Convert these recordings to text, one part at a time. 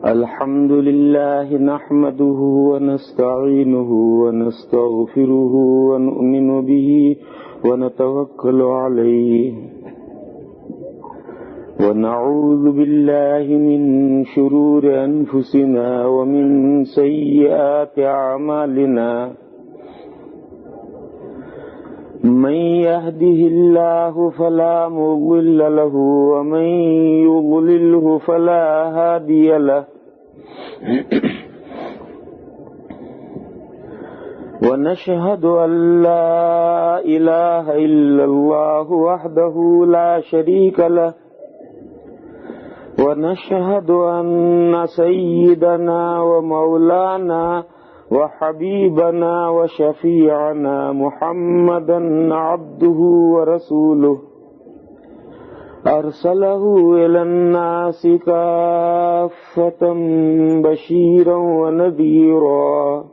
الحمد لله نحمده ونستعينه ونستغفره ونؤمن به ونتوكل عليه ونعوذ بالله من شرور أنفسنا ومن سيئات أعمالنا من يهده الله فلا مضل له ومن يضلله فلا هادي له ونشهد أن لا إله إلا الله وحده لا شريك له ونشهد أن سيدنا ومولانا وحبيبنا وشفيعنا محمدا عبده ورسوله أرسله إلى الناس كافة بشيرا ونذيرا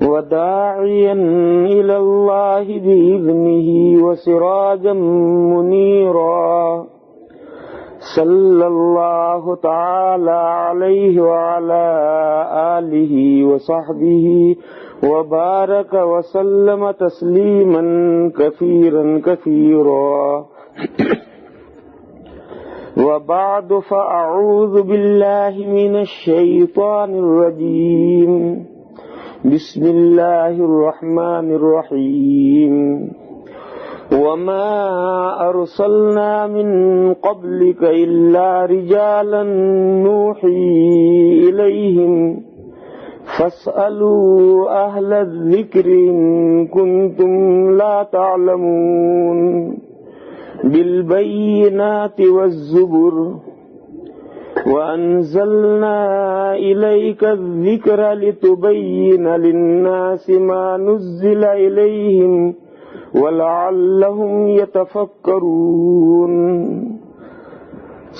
وداعيا إلى الله بإذنه وسراجا منيرا صلى الله تعالى عليه وعلى آله وصحبه وبارك وسلم تسليما كثيرا كثيرا وبعد فأعوذ بالله من الشيطان الرجيم بسم الله الرحمن الرحيم وما أرسلنا من قبلك إلا رجالا نوحي إليهم فاسألوا أهل الذكر إن كنتم لا تعلمون بالبينات والزبر وأنزلنا إليك الذكر لتبين للناس ما نزل إليهم وَلَعَلَّهُمْ يَتَفَكَّرُونَ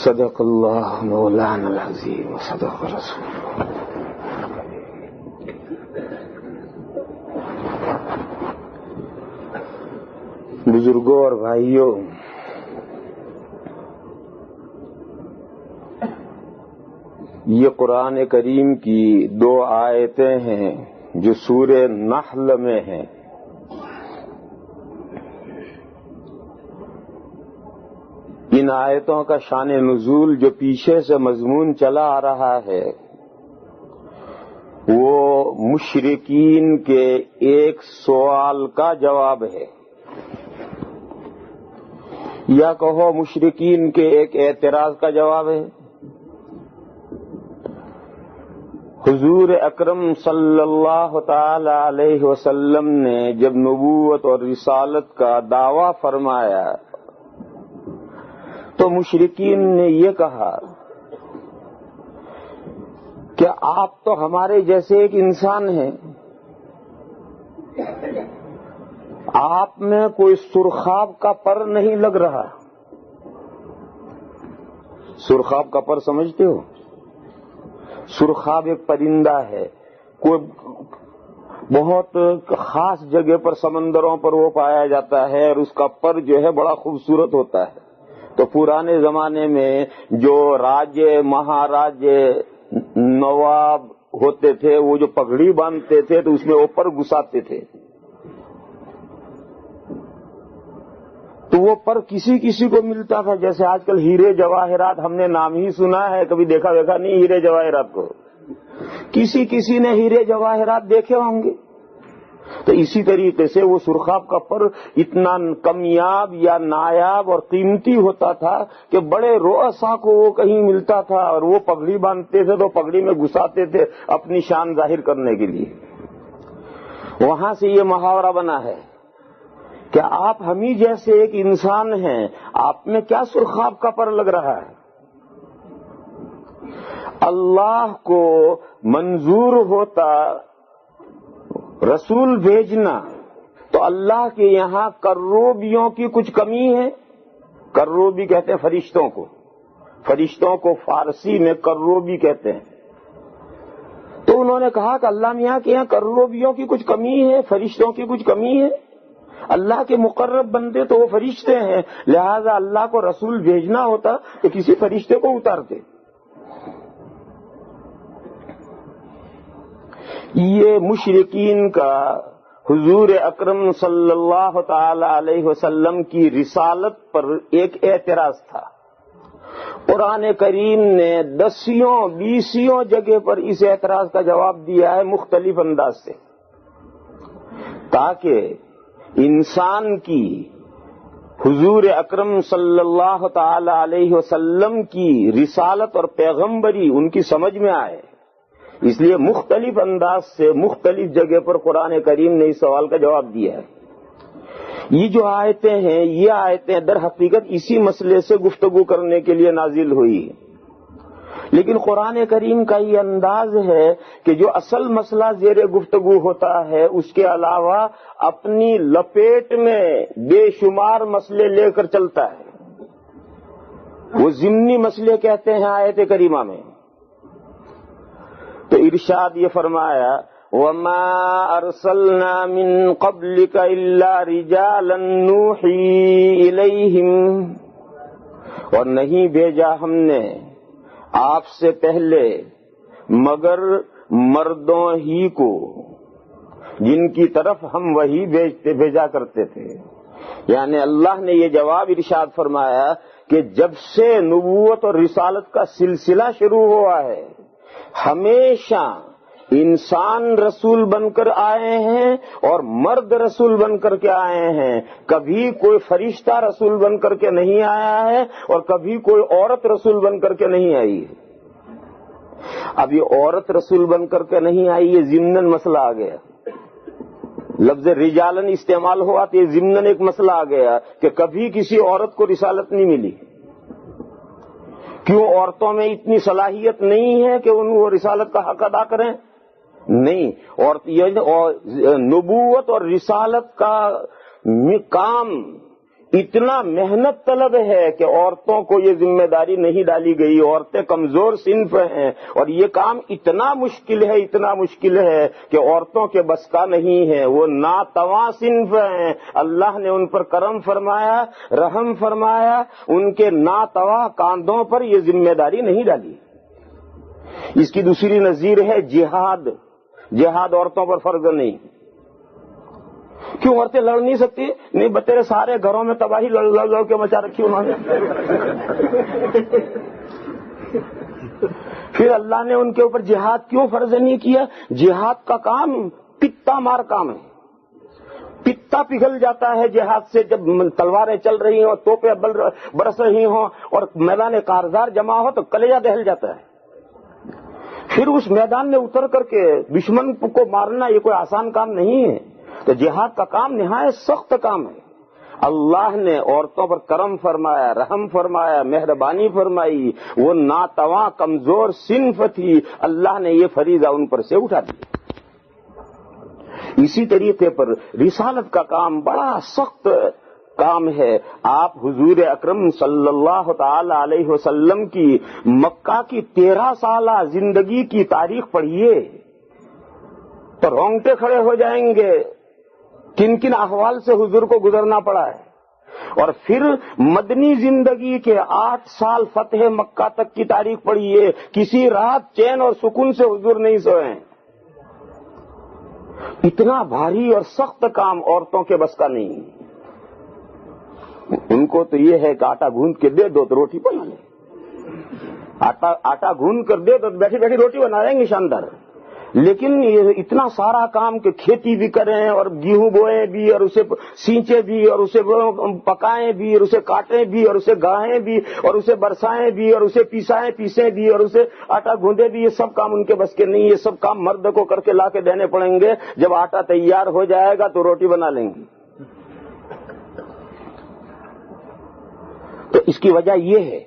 صدق اللہ مولانا العظیم وصدق رسول اللہ۔ بزرگوں اور بھائیوں، یہ قرآن کریم کی دو آیتیں ہیں جو سورہ نحل میں ہیں۔ ان آیتوں کا شان نزول جو پیچھے سے مضمون چلا آ رہا ہے وہ مشرکین کے ایک سوال کا جواب ہے، یا کہو مشرکین کے ایک اعتراض کا جواب ہے۔ حضور اکرم صلی اللہ تعالی علیہ وسلم نے جب نبوت اور رسالت کا دعویٰ فرمایا تو مشرکین نے یہ کہا کہ آپ تو ہمارے جیسے ایک انسان ہیں، آپ میں کوئی سرخاب کا پر نہیں لگ رہا۔ سرخاب کا پر سمجھتے ہو؟ سرخاب ایک پرندہ ہے، کوئی بہت خاص جگہ پر سمندروں پر وہ پایا جاتا ہے اور اس کا پر جو ہے بڑا خوبصورت ہوتا ہے۔ تو پرانے زمانے میں جو راجے مہاراجے نواب ہوتے تھے وہ جو پگڑی باندھتے تھے تو اس میں اوپر گھساتے تھے، تو وہ پر کسی کسی کو ملتا تھا۔ جیسے آج کل ہیرے جواہرات، ہم نے نام ہی سنا ہے، کبھی دیکھا نہیں ہیرے جواہرات کو۔ کسی کسی نے ہیرے جواہرات دیکھے ہوں گے۔ تو اسی طریقے سے وہ سرخاب کا پر اتنا کمیاب یا نایاب اور قیمتی ہوتا تھا کہ بڑے رؤسا کو وہ کہیں ملتا تھا اور وہ پگڑی باندھتے تھے تو پگڑی میں گھساتے تھے اپنی شان ظاہر کرنے کے لیے۔ وہاں سے یہ محاورہ بنا ہے کہ آپ ہمیں جیسے ایک انسان ہیں، آپ میں کیا سرخاب کا پر لگ رہا ہے؟ اللہ کو منظور ہوتا رسول بھیجنا تو اللہ کے یہاں کروبیوں کی کچھ کمی ہے۔ کروبی کہتے ہیں فرشتوں کو، فرشتوں کو فارسی میں کروبی کہتے ہیں۔ تو انہوں نے کہا کہ اللہ میاں کے یہاں کروبیوں کی کچھ کمی ہے، فرشتوں کی کچھ کمی ہے۔ اللہ کے مقرب بندے تو وہ فرشتے ہیں، لہذا اللہ کو رسول بھیجنا ہوتا تو کسی فرشتے کو اتارتے۔ یہ مشرکین کا حضور اکرم صلی اللہ تعالی علیہ وسلم کی رسالت پر ایک اعتراض تھا. قرآن کریم نے 10-20 جگہ پر اس اعتراض کا جواب دیا ہے مختلف انداز سے، تاکہ انسان کی حضور اکرم صلی اللہ تعالی علیہ وسلم کی رسالت اور پیغمبری ان کی سمجھ میں آئے. اس لیے مختلف انداز سے مختلف جگہ پر قرآن کریم نے اس سوال کا جواب دیا ہے. یہ جو آیتیں ہیں، یہ آیتیں در حقیقت اسی مسئلے سے گفتگو کرنے کے لیے نازل ہوئی، لیکن قرآن کریم کا یہ انداز ہے کہ جو اصل مسئلہ زیر گفتگو ہوتا ہے اس کے علاوہ اپنی لپیٹ میں بے شمار مسئلے لے کر چلتا ہے. وہ ضمنی مسئلے کہتے ہیں آیت کریمہ میں. تو ارشاد یہ فرمایا وَمَا أَرْسَلْنَا مِن قَبْلِكَ إِلَّا رِجَالًا نُوحِي إِلَيْهِمْ، اور نہیں بھیجا ہم نے آپ سے پہلے مگر مردوں ہی کو جن کی طرف ہم وحی بھیجا کرتے تھے. یعنی اللہ نے یہ جواب ارشاد فرمایا کہ جب سے نبوت اور رسالت کا سلسلہ شروع ہوا ہے ہمیشہ انسان رسول بن کر آئے ہیں اور مرد رسول بن کر کے آئے ہیں. کبھی کوئی فرشتہ رسول بن کر کے نہیں آیا ہے اور کبھی کوئی عورت رسول بن کر کے نہیں آئی ہے. اب یہ عورت رسول بن کر کے نہیں آئی، یہ ضمناً مسئلہ آ گیا. لفظ رجالن استعمال ہوا تو یہ ضمناً ایک مسئلہ آ گیا کہ کبھی کسی عورت کو رسالت نہیں ملی. کیوں عورتوں میں اتنی صلاحیت نہیں ہے کہ ان وہ رسالت کا حق ادا کریں؟ نہیں. اور نبوت اور رسالت کا کام اتنا محنت طلب ہے کہ عورتوں کو یہ ذمہ داری نہیں ڈالی گئی. عورتیں کمزور صنف ہیں اور یہ کام اتنا مشکل ہے کہ عورتوں کے بس کا نہیں ہے. وہ ناتواں صنف ہیں. اللہ نے ان پر کرم فرمایا، رحم فرمایا، ان کے ناتواں کاندھوں پر یہ ذمہ داری نہیں ڈالی. اس کی دوسری نظیر ہے جہاد. جہاد عورتوں پر فرض نہیں. کیوں عورتیں لڑ نہیں سکتی؟ نہیں، بتیرے سارے گھروں میں تباہی لڑ کے مچا رکھی انہوں نے. پھر اللہ نے ان کے اوپر جہاد کیوں فرض نہیں کیا؟ جہاد کا کام پتا مار کام ہے. پتا پگھل جاتا ہے جہاد سے. جب تلواریں چل رہی ہوں، توپیں برس رہی ہوں اور میدان کارزار جمع ہو تو کلیجہ دہل جاتا ہے. پھر اس میدان میں اتر کر کے دشمن کو مارنا یہ کوئی آسان کام نہیں ہے. تو جہاد کا کام نہایت سخت کام ہے. اللہ نے عورتوں پر کرم فرمایا، رحم فرمایا، مہربانی فرمائی. وہ ناتواں کمزور صنف تھی، اللہ نے یہ فریضہ ان پر سے اٹھا دیا. اسی طریقے پر رسالت کا کام بڑا سخت کام ہے. آپ حضور اکرم صلی اللہ تعالی علیہ وسلم کی مکہ کی 13 سالہ زندگی کی تاریخ پڑھیے تو رونگٹے کھڑے ہو جائیں گے کن کن احوال سے حضور کو گزرنا پڑا ہے. اور پھر مدنی زندگی کے 8 سال فتح مکہ تک کی تاریخ پڑھیے، کسی رات چین اور سکون سے حضور نہیں سوئے. اتنا بھاری اور سخت کام عورتوں کے بس کا نہیں. ان کو تو یہ ہے کہ آٹا گوندھ کے دے دو تو روٹی بنا لیں. آٹا گوندھ کر دے دو تو بیٹھی بیٹھی روٹی بنا لیں گے شاندار. لیکن یہ اتنا سارا کام کہ کھیتی بھی کریں اور گیہوں بوئیں بھی اور اسے سینچیں بھی اور اسے پکائیں بھی اور اسے کاٹیں بھی اور اسے گاہیں بھی اور اسے برسائیں بھی اور اسے پیسیں بھی اور اسے آٹا گوندے بھی، یہ سب کام ان کے بس کے نہیں. یہ سب کام مرد کو کر کے لا کے دینے پڑیں گے. جب آٹا تیار ہو جائے گا تو روٹی بنا لیں گے. تو اس کی وجہ یہ ہے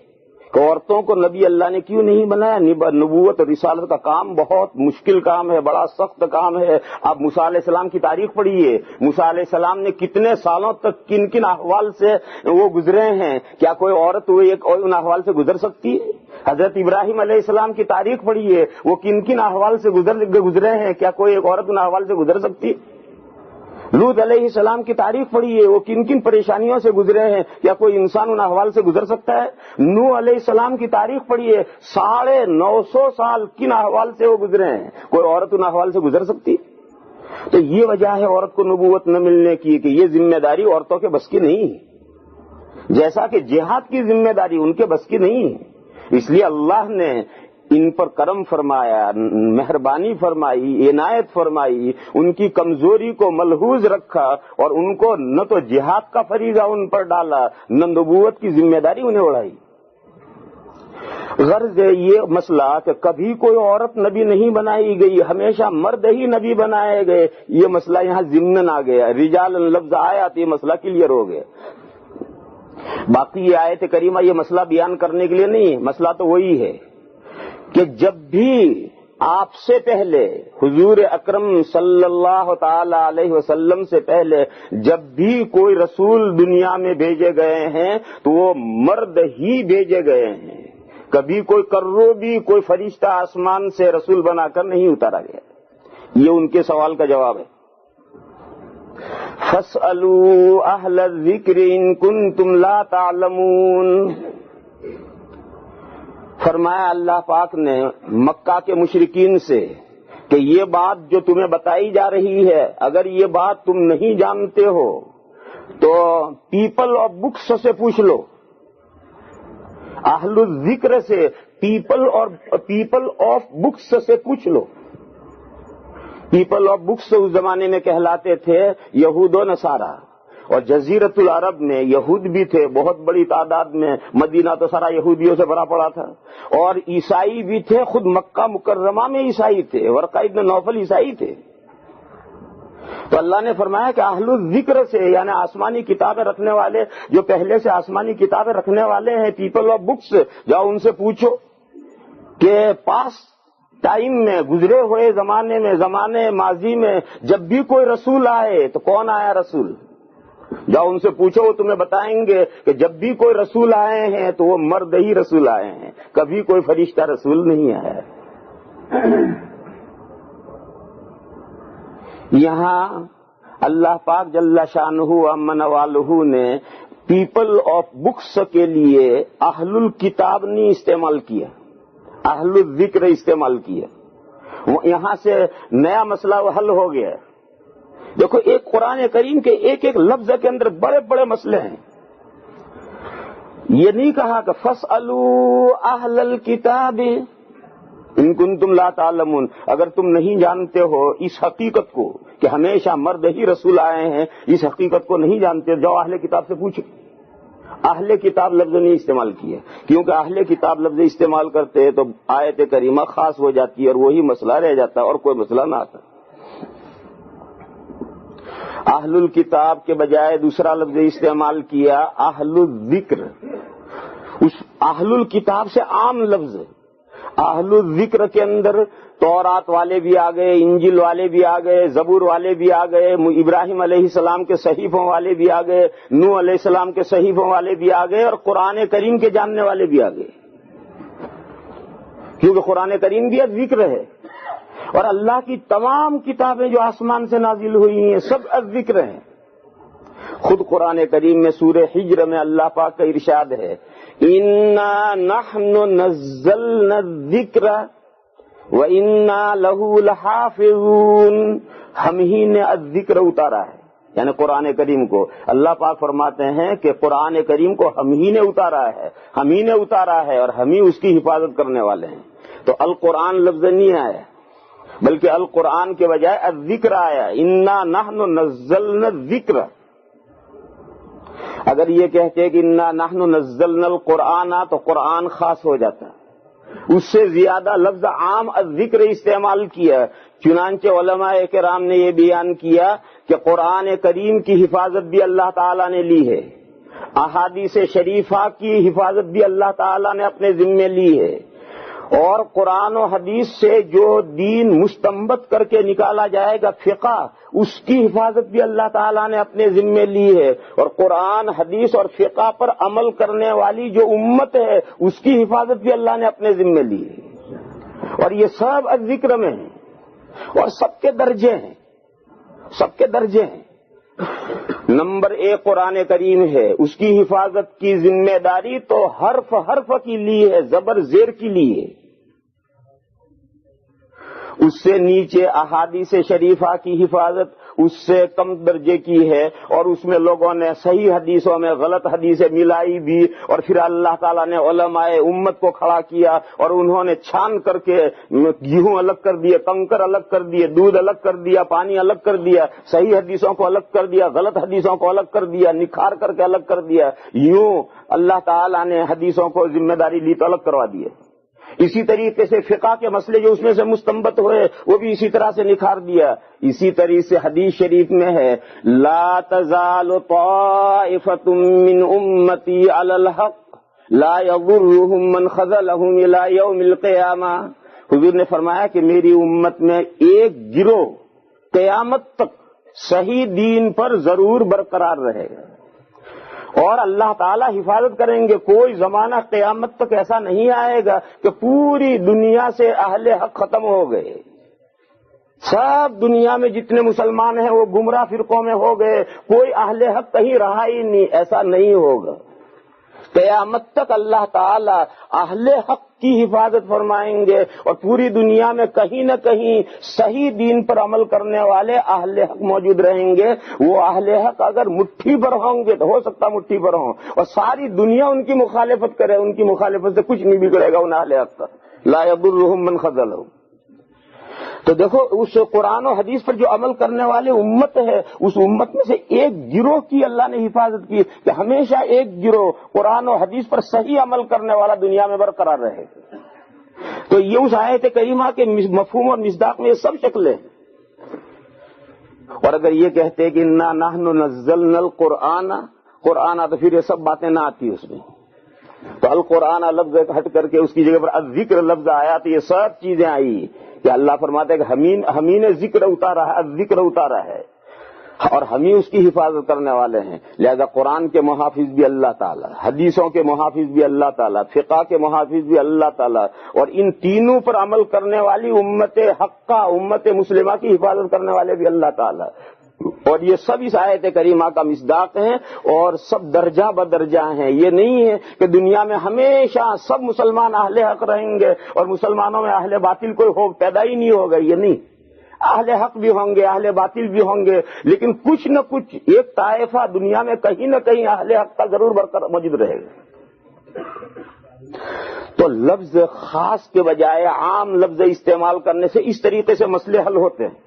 کہ عورتوں کو نبی اللہ نے کیوں نہیں بنایا؟ نبوت اور رسالت کا کام بہت مشکل کام ہے، بڑا سخت کام ہے. آپ موسیٰ علیہ السلام کی تاریخ پڑھیے. موسیٰ علیہ السلام نے کتنے سالوں تک کن کن احوال سے وہ گزرے ہیں. کیا کوئی عورت ان احوال سے گزر سکتی ہے؟ حضرت ابراہیم علیہ السلام کی تاریخ پڑھیے، وہ کن کن احوال سے گزرے ہیں. کیا کوئی ایک عورت ان احوال سے گزر سکتی ہے؟ لوط علیہ السلام کی تاریخ پڑھیے، وہ کن کن پریشانیوں سے گزرے ہیں، کیا کوئی انسان ان احوال سے گزر سکتا ہے؟ نوح علیہ السلام کی تاریخ پڑھیے، 950 سال کن احوال سے وہ گزرے ہیں، کوئی عورت ان احوال سے گزر سکتی؟ تو یہ وجہ ہے عورت کو نبوت نہ ملنے کی کہ یہ ذمہ داری عورتوں کے بس کی نہیں ہے، جیسا کہ جہاد کی ذمہ داری ان کے بس کی نہیں ہے۔ اس لیے اللہ نے ان پر کرم فرمایا، مہربانی فرمائی، عنایت فرمائی، ان کی کمزوری کو ملحوظ رکھا اور ان کو نہ تو جہاد کا فریضہ ان پر ڈالا، نہ نبوت کی ذمہ داری انہیں اڑائی۔ غرض یہ مسئلہ کہ کبھی کوئی عورت نبی نہیں بنائی گئی، ہمیشہ مرد ہی نبی بنائے گئے، یہ مسئلہ یہاں ضمن آ گیا، رجال لفظ آیا تو یہ مسئلہ کلیئر ہو گیا۔ باقی یہ آیت کریمہ یہ مسئلہ بیان کرنے کے لیے نہیں ہے، مسئلہ تو وہی ہے کہ جب بھی آپ سے پہلے حضور اکرم صلی اللہ تعالی علیہ وسلم سے پہلے جب بھی کوئی رسول دنیا میں بھیجے گئے ہیں تو وہ مرد ہی بھیجے گئے ہیں، کبھی کوئی کرو بھی کوئی فرشتہ آسمان سے رسول بنا کر نہیں اتارا گیا۔ یہ ان کے سوال کا جواب ہے۔ فَاسْأَلُوا أَهْلَ الذِّكْرِ إِن كُنتُمْ لَا تَعْلَمُونَ۔ فرمایا اللہ پاک نے مکہ کے مشرکین سے کہ یہ بات جو تمہیں بتائی جا رہی ہے اگر یہ بات تم نہیں جانتے ہو تو پیپل آف بکس سے پوچھ لو، اہل الذکر سے، پیپل آف بکس سے پوچھ لو۔ پیپل آف بکس اس زمانے میں کہلاتے تھے یہود و نصارہ، اور جزیرت العرب میں یہود بھی تھے بہت بڑی تعداد میں، مدینہ تو سارا یہودیوں سے بھرا پڑا تھا، اور عیسائی بھی تھے، خود مکہ مکرمہ میں عیسائی تھے، ورقہ ابن نوفل عیسائی تھے۔ تو اللہ نے فرمایا کہ اہل الذکر سے، یعنی آسمانی کتابیں رکھنے والے، جو پہلے سے آسمانی کتابیں رکھنے والے ہیں، پیپل آف بکس، جاؤ ان سے پوچھو کہ پاس ٹائم میں، گزرے ہوئے زمانے میں، زمانے ماضی میں جب بھی کوئی رسول آئے تو کون آیا رسول؟ جاؤ ان سے پوچھو، وہ تمہیں بتائیں گے کہ جب بھی کوئی رسول آئے ہیں تو وہ مرد ہی رسول آئے ہیں، کبھی کوئی فرشتہ رسول نہیں آیا ہے۔ یہاں اللہ پاک جل شانہ عم نوالہ نے پیپل آف بکس کے لیے اہل الکتاب نہیں استعمال کیا، اہل الذکر استعمال کیا۔ یہاں سے نیا مسئلہ حل ہو گیا۔ دیکھو، ایک قرآن کریم کے ایک ایک لفظ کے اندر بڑے بڑے مسئلے ہیں۔ یہ نہیں کہا کہ فَاسْأَلُوا أَهْلَ الْكِتَابِ إِن كُنتُمْ لَا تَعْلَمُونَ، اگر تم نہیں جانتے ہو اس حقیقت کو کہ ہمیشہ مرد ہی رسول آئے ہیں، اس حقیقت کو نہیں جانتے، جاؤ اہل کتاب سے پوچھو۔ اہل کتاب لفظ نہیں استعمال کیا، کیونکہ اہل کتاب لفظ استعمال کرتے تو آیت کریمہ خاص ہو جاتی اور وہی مسئلہ رہ جاتا اور کوئی مسئلہ نہ آتا۔ اہل الکتاب کے بجائے دوسرا لفظ استعمال کیا اہل الذکر۔ اس اہل الکتاب سے عام لفظ، اہل الذکر کے اندر تورات والے بھی آ گئے، انجیل والے بھی آ گئے، زبور والے بھی آ گئے، ابراہیم علیہ السلام کے صحیفوں والے بھی آ گئے، نوح علیہ السلام کے صحیفوں والے بھی آ گئے، اور قرآن کریم کے جاننے والے بھی آ گئے، کیونکہ قرآن کریم بھی الذکر ہے، اور اللہ کی تمام کتابیں جو آسمان سے نازل ہوئی ہیں سب الذکر ہیں۔ خود قرآن کریم میں سورہ حجر میں اللہ پاک کا ارشاد ہے، اِنَّا نَحْنُ نَزَّلْنَا الذِّکْرَ وَإِنَّا لَهُ لَحَافِظُونَ، ہم ہی نے الذکر اتارا ہے، یعنی قرآن کریم کو۔ اللہ پاک فرماتے ہیں کہ قرآن کریم کو ہم ہی نے اتارا ہے، ہم ہی نے اتارا ہے اور ہم ہی اس کی حفاظت کرنے والے ہیں۔ تو القرآن لفظ نہیں آیا، بلکہ القرآن کے بجائے الذکر آیا، انا نحن نزلنا الذکر۔ اگر یہ کہتے کہ انا نحن نزلنا القرآن تو قرآن خاص ہو جاتا، اس سے زیادہ لفظ عام الذکر استعمال کیا۔ چنانچہ علماء کرام نے یہ بیان کیا کہ قرآن کریم کی حفاظت بھی اللہ تعالیٰ نے لی ہے، احادیث شریفہ کی حفاظت بھی اللہ تعالیٰ نے اپنے ذمے لی ہے، اور قرآن و حدیث سے جو دین مستنبط کر کے نکالا جائے گا فقہ، اس کی حفاظت بھی اللہ تعالیٰ نے اپنے ذمے لی ہے، اور قرآن حدیث اور فقہ پر عمل کرنے والی جو امت ہے اس کی حفاظت بھی اللہ نے اپنے ذمے لی ہے، اور یہ سب الذکر میں ہیں، اور سب کے درجے ہیں، سب کے درجے ہیں۔ نمبر 1 قرآن کریم ہے، اس کی حفاظت کی ذمہ داری تو حرف حرف کی لی ہے، زبر زیر کی لی ہے۔ اس سے نیچے احادیث شریفہ کی حفاظت اس سے کم درجے کی ہے، اور اس میں لوگوں نے صحیح حدیثوں میں غلط حدیثیں ملائی بھی، اور پھر اللہ تعالیٰ نے علماء امت کو کھڑا کیا اور انہوں نے چھان کر کے گیہوں الگ کر دیے، کنکر الگ کر دیے، دودھ الگ کر دیا، پانی الگ کر دیا، صحیح حدیثوں کو الگ کر دیا، غلط حدیثوں کو الگ کر دیا، نکھار کر کے الگ کر دیا۔ یوں اللہ تعالیٰ نے حدیثوں کو ذمہ داری لی تو الگ کروا دیے۔ اسی طریقے سے فقہ کے مسئلے جو اس میں سے مستنبط ہوئے وہ بھی اسی طرح سے نکھار دیا۔ اسی طریقے سے حدیث شریف میں ہے لا تزال طائفۃ من امتی علی الحق لا یضرهم من خذلهم الى یوم القیامہ۔ حضور نے فرمایا کہ میری امت میں ایک گروہ قیامت تک صحیح دین پر ضرور برقرار رہے گا، اور اللہ تعالیٰ حفاظت کریں گے۔ کوئی زمانہ قیامت تک ایسا نہیں آئے گا کہ پوری دنیا سے اہل حق ختم ہو گئے، سب دنیا میں جتنے مسلمان ہیں وہ گمراہ فرقوں میں ہو گئے، کوئی اہل حق کہیں رہا ہی نہیں، ایسا نہیں ہوگا۔ قیامت تک اللہ تعالیٰ اہل حق کی حفاظت فرمائیں گے، اور پوری دنیا میں کہیں نہ کہیں صحیح دین پر عمل کرنے والے اہل حق موجود رہیں گے۔ وہ اہل حق اگر مٹھی پر ہوں گے تو ہو سکتا مٹھی پر ہوں، اور ساری دنیا ان کی مخالفت کرے، ان کی مخالفت سے کچھ نہیں بگڑے گا ان اہل حق کا۔ لا یضرهم من خذلهم۔ تو دیکھو اس قرآن و حدیث پر جو عمل کرنے والے امت ہے، اس امت میں سے ایک گروہ کی اللہ نے حفاظت کی کہ ہمیشہ ایک گروہ قرآن و حدیث پر صحیح عمل کرنے والا دنیا میں برقرار رہے۔ تو یہ اس آیت کریمہ کے مفہوم اور مصداق میں یہ سب شکلیں ہیں۔ اور اگر یہ کہتے کہ انا نحن نزلنا القرآن تو پھر یہ سب باتیں نہ آتی اس میں۔ تو القرآن لفظ ہٹ کر کے اس کی جگہ پر الذکر لفظ آیا، تو یہ سب چیزیں آئی کہ اللہ فرماتے ہیں کہ ہمیں نے ذکر اتارا ہے، الذکر اتارا ہے، اور ہم ہی اس کی حفاظت کرنے والے ہیں۔ لہذا قرآن کے محافظ بھی اللہ تعالیٰ، حدیثوں کے محافظ بھی اللہ تعالیٰ، فقہ کے محافظ بھی اللہ تعالیٰ، اور ان تینوں پر عمل کرنے والی امت حقہ، امت مسلمہ کی حفاظت کرنے والے بھی اللہ تعالیٰ۔ اور یہ سب اس آیت کریمہ کا مصداق ہیں، اور سب درجہ بدرجہ ہیں۔ یہ نہیں ہے کہ دنیا میں ہمیشہ سب مسلمان اہل حق رہیں گے اور مسلمانوں میں اہل باطل کوئی پیدا ہی نہیں ہوگا، یہ نہیں۔ اہل حق بھی ہوں گے، اہل باطل بھی ہوں گے، لیکن کچھ نہ کچھ ایک طائفہ دنیا میں کہیں نہ کہیں اہل حق کا ضرور برقرار موجود رہے گا۔ تو لفظ خاص کے بجائے عام لفظ استعمال کرنے سے اس طریقے سے مسئلے حل ہوتے ہیں۔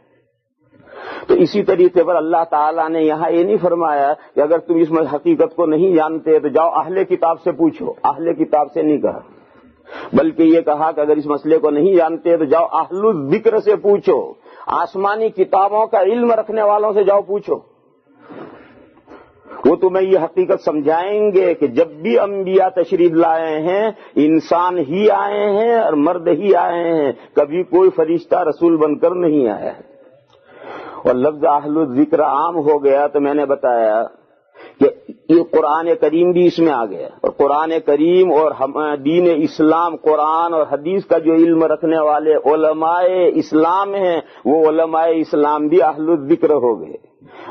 تو اسی طریقے پر اللہ تعالیٰ نے یہاں یہ نہیں فرمایا کہ اگر تم اس میں حقیقت کو نہیں جانتے تو جاؤ اہل کتاب سے پوچھو، اہل کتاب سے نہیں کہا، بلکہ یہ کہا کہ اگر اس مسئلے کو نہیں جانتے تو جاؤ اہل الذکر سے پوچھو، آسمانی کتابوں کا علم رکھنے والوں سے جاؤ پوچھو، وہ تمہیں یہ حقیقت سمجھائیں گے کہ جب بھی انبیاء تشریف لائے ہیں انسان ہی آئے ہیں اور مرد ہی آئے ہیں، کبھی کوئی فرشتہ رسول بن کر نہیں آیا ہے۔ اور لفظ اہل الذکر عام ہو گیا تو میں نے بتایا کہ یہ قرآن کریم بھی اس میں آ گیا، اور قرآن کریم اور دین اسلام، قرآن اور حدیث کا جو علم رکھنے والے علماء اسلام ہیں وہ علماء اسلام بھی اہل الذکر ہو گئے۔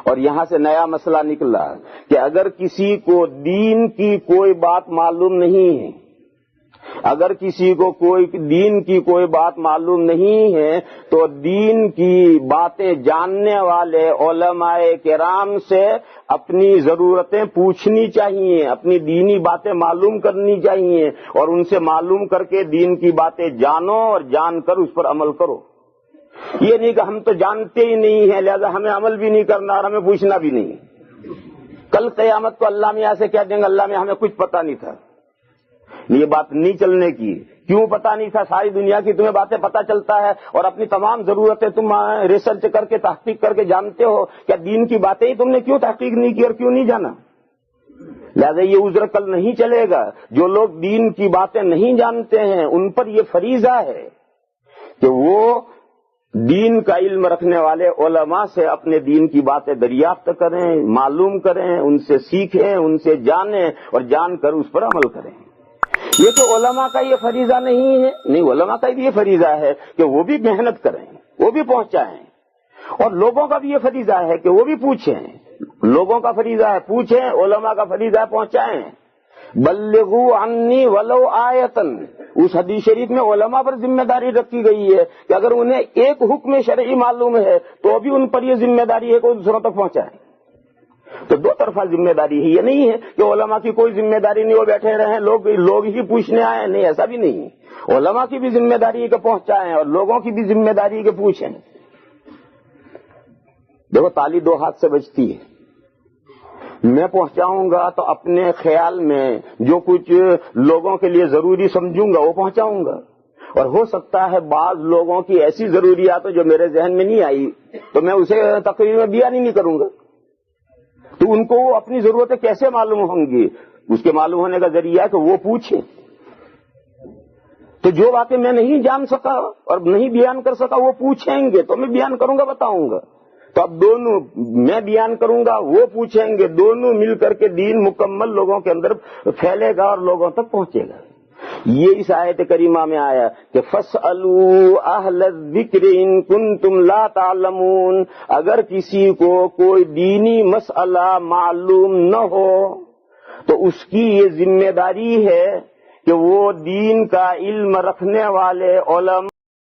اور یہاں سے نیا مسئلہ نکلا کہ اگر کسی کو دین کی کوئی بات معلوم نہیں ہے، اگر کسی کو دین کی کوئی بات معلوم نہیں ہے تو دین کی باتیں جاننے والے علماء کرام سے اپنی ضرورتیں پوچھنی چاہیے، اپنی دینی باتیں معلوم کرنی چاہیے، اور ان سے معلوم کر کے دین کی باتیں جانو اور جان کر اس پر عمل کرو۔ یہ نہیں کہ ہم تو جانتے ہی نہیں ہیں لہذا ہمیں عمل بھی نہیں کرنا اور ہمیں پوچھنا بھی نہیں۔ کل قیامت کو اللہ میاں سے کہہ دیں گے اللہ میاں ہمیں کچھ پتہ نہیں تھا۔ یہ بات نہیں چلنے کی۔ کیوں پتہ نہیں تھا؟ ساری دنیا کی تمہیں باتیں پتہ چلتا ہے اور اپنی تمام ضرورتیں تم ریسرچ کر کے تحقیق کر کے جانتے ہو، کیا دین کی باتیں ہی تم نے کیوں تحقیق نہیں کی اور کیوں نہیں جانا؟ لہذا یہ عذر کل نہیں چلے گا۔ جو لوگ دین کی باتیں نہیں جانتے ہیں ان پر یہ فریضہ ہے کہ وہ دین کا علم رکھنے والے علماء سے اپنے دین کی باتیں دریافت کریں، معلوم کریں، ان سے سیکھیں، ان سے جانیں اور جان کر اس پر عمل کریں۔ یہ تو علماء کا یہ فریضہ نہیں ہے، نہیں، علماء کا بھی یہ فریضہ ہے کہ وہ بھی محنت کریں، وہ بھی پہنچائیں، اور لوگوں کا بھی یہ فریضہ ہے کہ وہ بھی پوچھیں، لوگوں کا فریضہ ہے پوچھیں، علماء کا فریضہ ہے پہنچائیں. بلغوا عنی ولو آیتن، اس حدیث شریف میں علماء پر ذمہ داری رکھی گئی ہے کہ اگر انہیں ایک حکم شرعی معلوم ہے تو بھی ان پر یہ ذمہ داری ہے کہ وہ دوسروں تک پہنچائیں. تو دو طرفہ ذمہ داری ہے. یہ نہیں ہے کہ علماء کی کوئی ذمہ داری نہیں، وہ بیٹھے رہیں لوگ ہی پوچھنے آئے. نہیں، ایسا بھی نہیں. علماء کی بھی ذمہ داری ہے کہ پہنچائیں اور لوگوں کی بھی ذمہ داری ہے کہ پوچھیں. دیکھو تالی دو ہاتھ سے بجتی ہے. میں پہنچاؤں گا تو اپنے خیال میں جو کچھ لوگوں کے لیے ضروری سمجھوں گا وہ پہنچاؤں گا، اور ہو سکتا ہے بعض لوگوں کی ایسی ضروریات جو میرے ذہن میں نہیں آئی تو میں اسے تقریر میں بیان ہی نہیں کروں گا. تو ان کو اپنی ضرورتیں کیسے معلوم ہوں گی؟ اس کے معلوم ہونے کا ذریعہ ہے کہ وہ پوچھیں. تو جو باتیں میں نہیں جان سکا اور نہیں بیان کر سکا وہ پوچھیں گے تو میں بیان کروں گا، بتاؤں گا. تو اب دونوں، میں بیان کروں گا وہ پوچھیں گے، دونوں مل کر کے دین مکمل لوگوں کے اندر پھیلے گا اور لوگوں تک پہنچے گا. یہ اس آیت کریمہ میں آیا کہ فَاسْأَلُوا أَهْلَ الذِّكْرِ إِن كُنتُمْ لَا تَعْلَمُونَ. اگر کسی کو کوئی دینی مسئلہ معلوم نہ ہو تو اس کی یہ ذمہ داری ہے کہ وہ دین کا علم رکھنے والے علماء